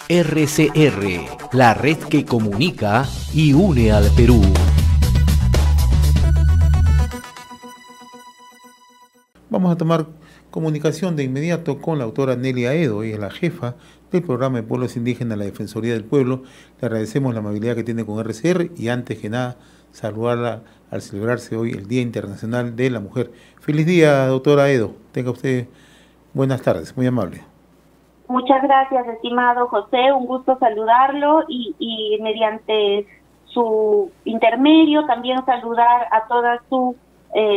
RCR, la red que comunica y une al Perú. Vamos a tomar comunicación de inmediato con la autora Nelly Aedo, ella es la jefa del programa de pueblos indígenas de la Defensoría del Pueblo. Le agradecemos la amabilidad que tiene con RCR y antes que nada saludarla al celebrarse hoy el Día Internacional de la Mujer. Feliz día, doctora Aedo. Tenga usted buenas tardes, muy amable. Muchas gracias, estimado José. Un gusto saludarlo y mediante su intermedio también saludar a toda su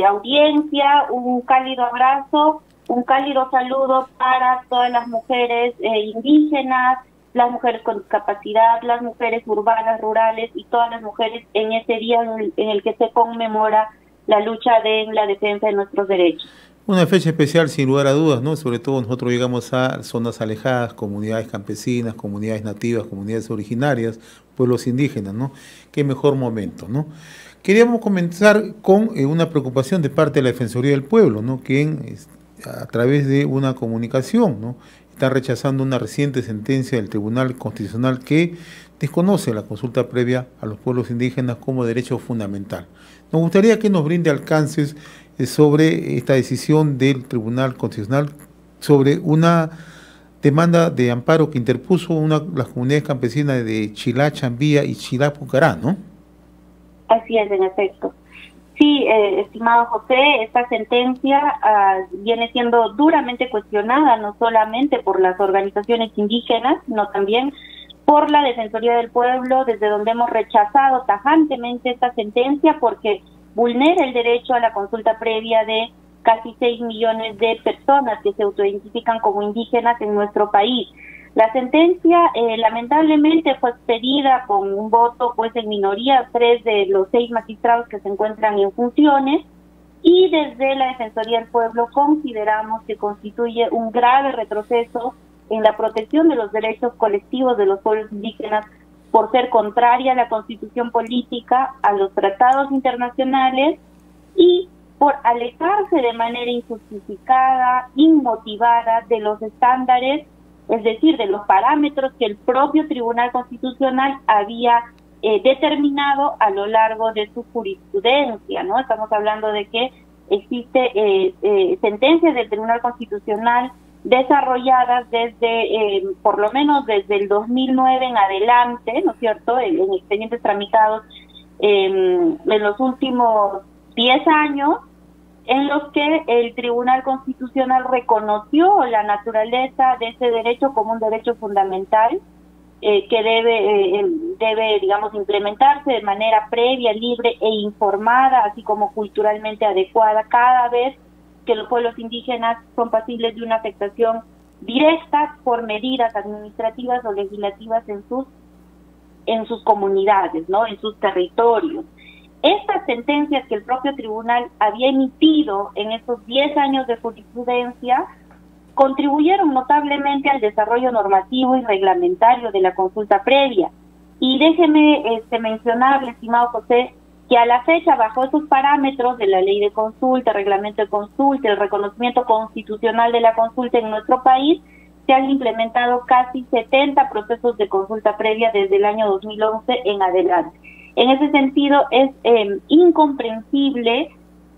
audiencia. Un cálido abrazo, un cálido saludo para todas las mujeres indígenas, las mujeres con discapacidad, las mujeres urbanas, rurales y todas las mujeres en este día en el que se conmemora la lucha en la defensa de nuestros derechos. Una fecha especial sin lugar a dudas, ¿no? Sobre todo nosotros llegamos a zonas alejadas, comunidades campesinas, comunidades nativas, comunidades originarias, pueblos indígenas, ¿no? Qué mejor momento, ¿no? Queríamos comenzar con una preocupación de parte de la Defensoría del Pueblo, ¿no? Quien a través de una comunicación, ¿no? Está rechazando una reciente sentencia del Tribunal Constitucional que desconoce la consulta previa a los pueblos indígenas como derecho fundamental. Nos gustaría que nos brinde alcances sobre esta decisión del Tribunal Constitucional sobre una demanda de amparo que interpuso las comunidades campesinas de Chilá, Chambía y Chilá, Pucará, ¿no? Así es, en efecto. Sí, estimado José, esta sentencia viene siendo duramente cuestionada, no solamente por las organizaciones indígenas, sino también por la Defensoría del Pueblo, desde donde hemos rechazado tajantemente esta sentencia porque vulnera el derecho a la consulta previa de casi 6 millones de personas que se autoidentifican como indígenas en nuestro país. La sentencia lamentablemente fue expedida con un voto pues en minoría, 3 de los 6 magistrados que se encuentran en funciones, y desde la Defensoría del Pueblo consideramos que constituye un grave retroceso en la protección de los derechos colectivos de los pueblos indígenas por ser contraria a la Constitución política, a los tratados internacionales y por alejarse de manera injustificada, inmotivada de los estándares, es decir, de los parámetros que el propio Tribunal Constitucional había determinado a lo largo de su jurisprudencia, ¿no? Estamos hablando de que existe sentencias del Tribunal Constitucional desarrolladas desde, por lo menos desde el 2009 en adelante, ¿no es cierto?, en expedientes tramitados en los últimos 10 años, en los que el Tribunal Constitucional reconoció la naturaleza de ese derecho como un derecho fundamental que debe, digamos, implementarse de manera previa, libre e informada, así como culturalmente adecuada cada vez que los pueblos indígenas son pasibles de una afectación directa por medidas administrativas o legislativas en sus comunidades, ¿no?, en sus territorios. Estas sentencias que el propio tribunal había emitido en esos 10 años de jurisprudencia contribuyeron notablemente al desarrollo normativo y reglamentario de la consulta previa. Y déjeme mencionarle, estimado José, que a la fecha, bajo esos parámetros de la ley de consulta, el reglamento de consulta, el reconocimiento constitucional de la consulta en nuestro país, se han implementado casi 70 procesos de consulta previa desde el año 2011 en adelante. En ese sentido, es incomprensible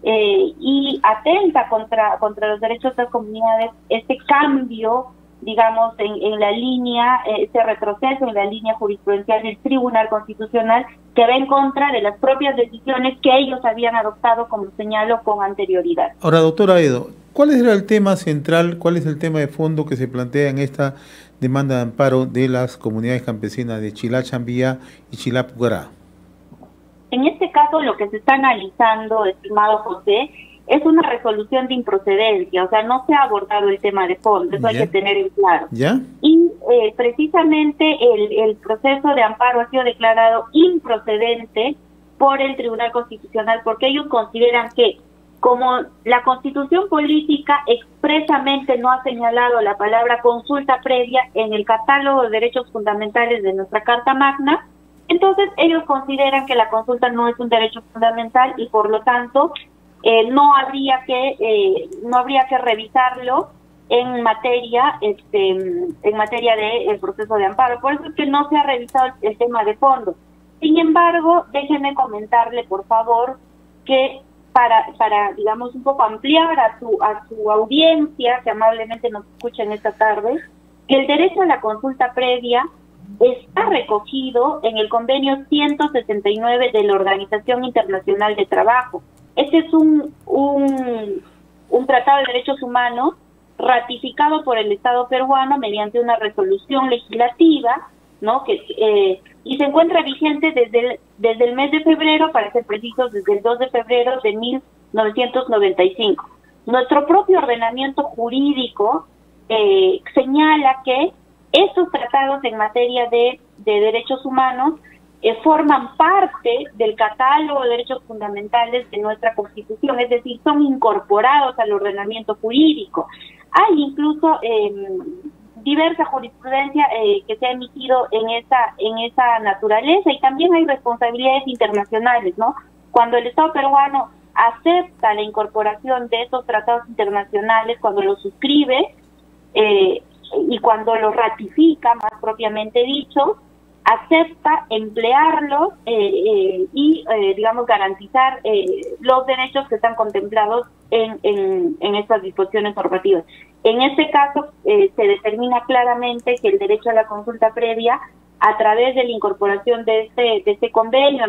y atenta contra los derechos de las comunidades este cambio, digamos, en la línea, este retroceso en la línea jurisprudencial del Tribunal Constitucional que va en contra de las propias decisiones que ellos habían adoptado, como señalo, con anterioridad. Ahora, doctora Aedo, ¿cuál era el tema central, cuál es el tema de fondo que se plantea en esta demanda de amparo de las comunidades campesinas de Chilá, Chambía y Chilá, Pucará? En este caso, lo que se está analizando, estimado José, es una resolución de improcedencia, o sea, no se ha abordado el tema de fondo, eso hay que tener en claro. ¿Ya? Y precisamente el proceso de amparo ha sido declarado improcedente por el Tribunal Constitucional, porque ellos consideran que, como la Constitución política expresamente no ha señalado la palabra consulta previa en el catálogo de derechos fundamentales de nuestra Carta Magna, entonces ellos consideran que la consulta no es un derecho fundamental y por lo tanto no habría que revisarlo en materia de el proceso de amparo. Por eso es que no se ha revisado el tema de fondo. Sin embargo, déjenme comentarle, por favor, que para digamos, un poco ampliar a su audiencia, que amablemente nos escuchen esta tarde, que el derecho a la consulta previa está recogido en el convenio 169 de la Organización Internacional de Trabajo. Este es un tratado de derechos humanos ratificado por el Estado peruano mediante una resolución legislativa, ¿no? Y se encuentra vigente desde el mes de febrero, para ser precisos, desde el 2 de febrero de 1995. Nuestro propio ordenamiento jurídico señala que estos tratados en materia de derechos humanos forman parte del catálogo de derechos fundamentales de nuestra Constitución, es decir, son incorporados al ordenamiento jurídico. Hay incluso diversa jurisprudencia que se ha emitido en esa naturaleza, y también hay responsabilidades internacionales, ¿no? Cuando el Estado peruano acepta la incorporación de esos tratados internacionales, cuando los suscribe y cuando los ratifica, más propiamente dicho, acepta emplearlos y, digamos, garantizar los derechos que están contemplados en estas disposiciones normativas. En este caso, se determina claramente que el derecho a la consulta previa, a través de la incorporación de este convenio a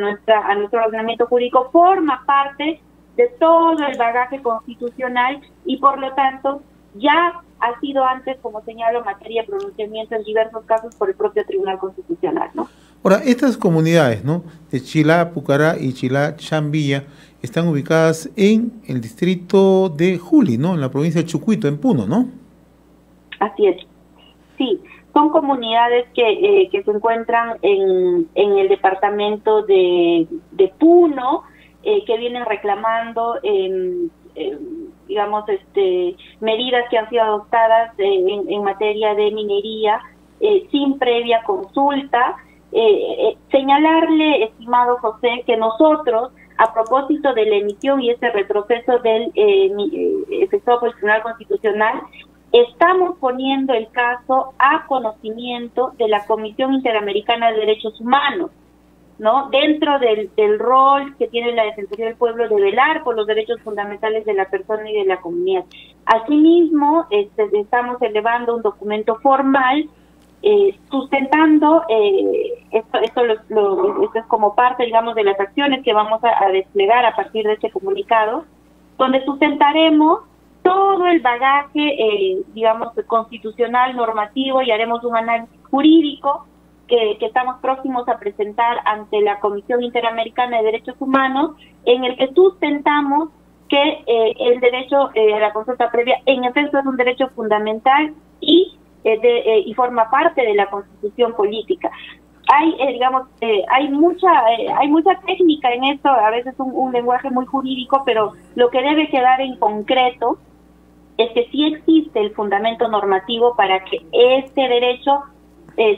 nuestro ordenamiento jurídico, forma parte de todo el bagaje constitucional y, por lo tanto, ya ha sido antes, como señalo, materia de pronunciamiento en diversos casos por el propio Tribunal Constitucional, ¿no? Ahora, estas comunidades, ¿no?, de Chilá, Pucará y Chilá, Chambilla, están ubicadas en el distrito de Juli, ¿no?, en la provincia de Chucuito, en Puno, ¿no? Así es. Sí, son comunidades que se encuentran en el departamento de Puno, que vienen reclamando digamos, medidas que han sido adoptadas en materia de minería sin previa consulta. Señalarle, estimado José, que nosotros, a propósito de la emisión y este retroceso del efectuado por el Tribunal Constitucional, estamos poniendo el caso a conocimiento de la Comisión Interamericana de Derechos Humanos, ¿no? Dentro del rol que tiene la Defensoría del Pueblo de velar por los derechos fundamentales de la persona y de la comunidad. Asimismo, estamos elevando un documento formal sustentando, esto es como parte, digamos, de las acciones que vamos a desplegar a partir de este comunicado, donde sustentaremos todo el bagaje, digamos, constitucional, normativo, y haremos un análisis jurídico que estamos próximos a presentar ante la Comisión Interamericana de Derechos Humanos, en el que sustentamos que el derecho a la consulta previa en efecto es un derecho fundamental y forma parte de la Constitución política. Hay, hay mucha técnica en esto, a veces un lenguaje muy jurídico, pero lo que debe quedar en concreto es que sí existe el fundamento normativo para que este derecho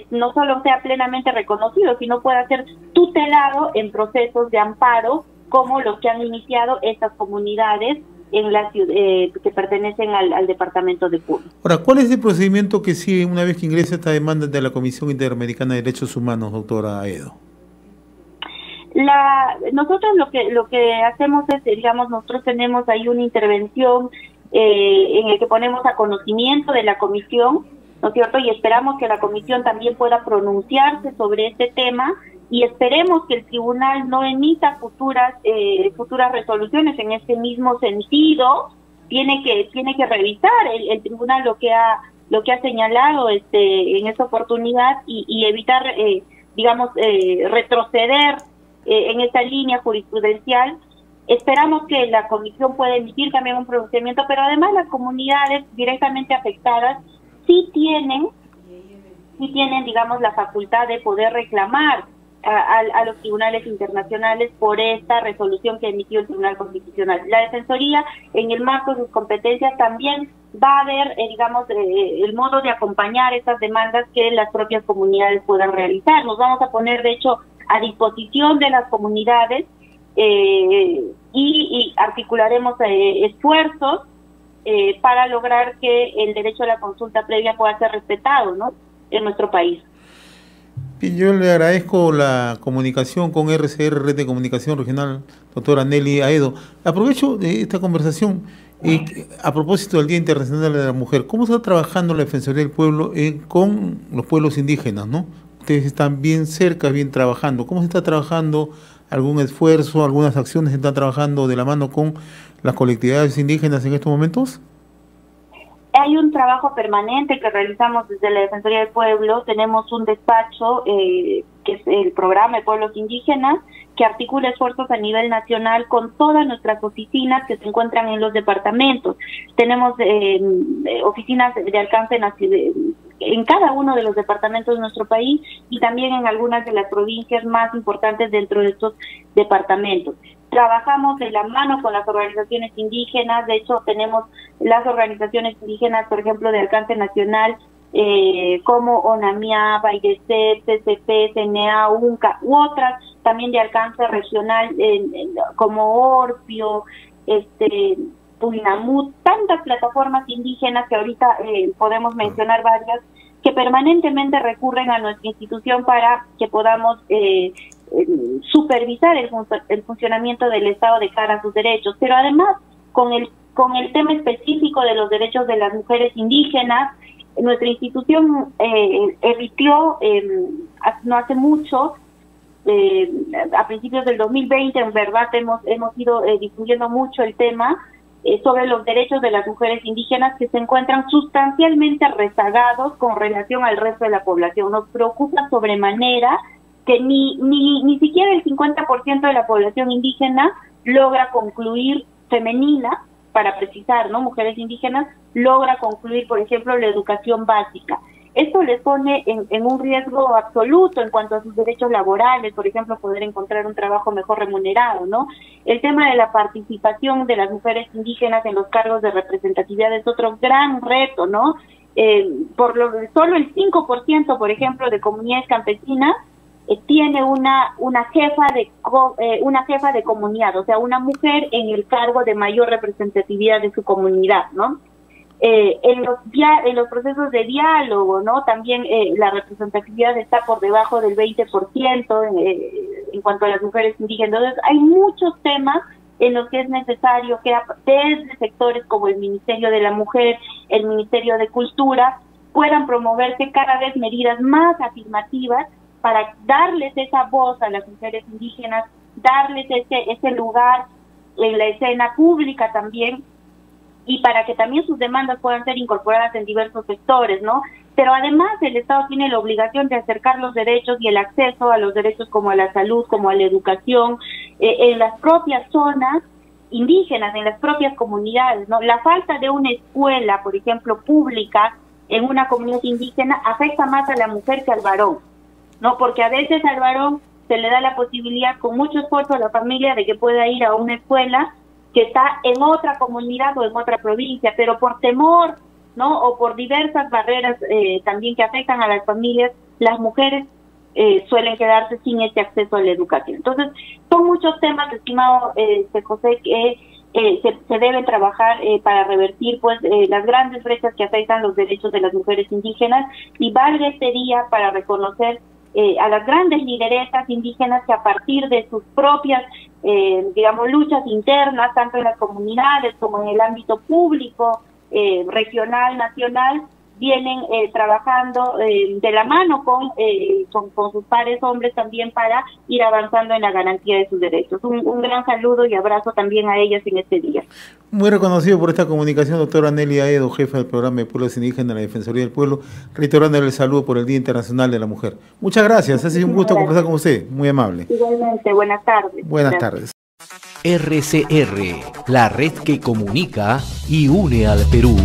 no solo sea plenamente reconocido, sino pueda ser tutelado en procesos de amparo como los que han iniciado estas comunidades en la ciudad, que pertenecen al departamento de Puno. Ahora, ¿cuál es el procedimiento que sigue una vez que ingresa esta demanda de la Comisión Interamericana de Derechos Humanos, doctora Aedo? Nosotros lo que hacemos es, digamos, nosotros tenemos ahí una intervención en el que ponemos a conocimiento de la comisión, ¿no es cierto? Y esperamos que la comisión también pueda pronunciarse sobre este tema, y esperemos que el tribunal no emita futuras resoluciones en este mismo sentido. Tiene que revisar el tribunal lo que ha señalado en esta oportunidad y evitar retroceder en esta línea jurisprudencial. Esperamos que la comisión pueda emitir también un pronunciamiento, pero además las comunidades directamente afectadas sí tienen, digamos, la facultad de poder reclamar a los tribunales internacionales por esta resolución que emitió el Tribunal Constitucional. La Defensoría, en el marco de sus competencias, también va a ver, el modo de acompañar estas demandas que las propias comunidades puedan realizar. Nos vamos a poner, de hecho, a disposición de las comunidades y articularemos esfuerzos para lograr que el derecho a la consulta previa pueda ser respetado, ¿no?, en nuestro país. Bien, yo le agradezco la comunicación con RCR, Red de Comunicación Regional, doctora Nelly Aedo. Aprovecho de esta conversación a propósito del Día Internacional de la Mujer. ¿Cómo está trabajando la Defensoría del Pueblo con los pueblos indígenas, ¿no? Ustedes están bien cerca, bien trabajando. ¿Cómo se está trabajando? ¿Algún esfuerzo, algunas acciones se están trabajando de la mano con las colectividades indígenas en estos momentos? Hay un trabajo permanente que realizamos desde la Defensoría del Pueblo. Tenemos un despacho, que es el Programa de Pueblos Indígenas, que articula esfuerzos a nivel nacional con todas nuestras oficinas que se encuentran en los departamentos. Tenemos oficinas de alcance nacional en cada uno de los departamentos de nuestro país y también en algunas de las provincias más importantes dentro de estos departamentos. Trabajamos de la mano con las organizaciones indígenas. De hecho, tenemos las organizaciones indígenas, por ejemplo, de alcance nacional, como ONAMIA, BAIDESEP, CCP, CNA, UNCA, u otras también de alcance regional, como Orpio, Puinamut, tantas plataformas indígenas que ahorita podemos mencionar varias, que permanentemente recurren a nuestra institución para que podamos supervisar el funcionamiento del Estado de cara a sus derechos. Pero además, con el tema específico de los derechos de las mujeres indígenas, nuestra institución emitió no hace mucho, a principios del 2020, en verdad hemos ido difundiendo mucho el tema sobre los derechos de las mujeres indígenas, que se encuentran sustancialmente rezagados con relación al resto de la población. Nos preocupa sobremanera que ni siquiera el 50% de la población indígena logra concluir, femenina, para precisar, ¿no?, mujeres indígenas, logra concluir, por ejemplo, la educación básica. Esto les pone en un riesgo absoluto en cuanto a sus derechos laborales, por ejemplo, poder encontrar un trabajo mejor remunerado, ¿no? El tema de la participación de las mujeres indígenas en los cargos de representatividad es otro gran reto, ¿no? Solo el 5%, por ejemplo, de comunidades campesinas tiene una jefa de comunidad, o sea, una mujer en el cargo de mayor representatividad de su comunidad, ¿no? En los procesos de diálogo, ¿no?, también la representatividad está por debajo del 20% en cuanto a las mujeres indígenas. Entonces, hay muchos temas en los que es necesario que desde sectores como el Ministerio de la Mujer, el Ministerio de Cultura, puedan promoverse cada vez medidas más afirmativas para darles esa voz a las mujeres indígenas, darles ese lugar en la escena pública también, y para que también sus demandas puedan ser incorporadas en diversos sectores, ¿no? Pero además el Estado tiene la obligación de acercar los derechos y el acceso a los derechos como a la salud, como a la educación, en las propias zonas indígenas, en las propias comunidades, ¿no? La falta de una escuela, por ejemplo, pública en una comunidad indígena afecta más a la mujer que al varón, ¿no? Porque a veces al varón se le da la posibilidad, con mucho esfuerzo a la familia, de que pueda ir a una escuela que está en otra comunidad o en otra provincia, pero por temor, ¿no?, o por diversas barreras también que afectan a las familias, las mujeres suelen quedarse sin ese acceso a la educación. Entonces, son muchos temas, estimado José, que se deben trabajar para revertir pues las grandes brechas que afectan los derechos de las mujeres indígenas, y valga este día para reconocer a las grandes lideresas indígenas que a partir de sus propias, luchas internas, tanto en las comunidades como en el ámbito público, regional, nacional, vienen trabajando de la mano con sus pares hombres también para ir avanzando en la garantía de sus derechos. Un gran saludo y abrazo también a ellas en este día. Muy reconocido por esta comunicación, doctora Nelly Aedo, jefa del Programa de Pueblos Indígenas de la Defensoría del Pueblo, reiterándole el saludo por el Día Internacional de la Mujer. Muchas gracias, ha sido un gusto conversar con usted, muy amable. Igualmente, buenas tardes. Buenas tardes. RCR, la red que comunica y une al Perú.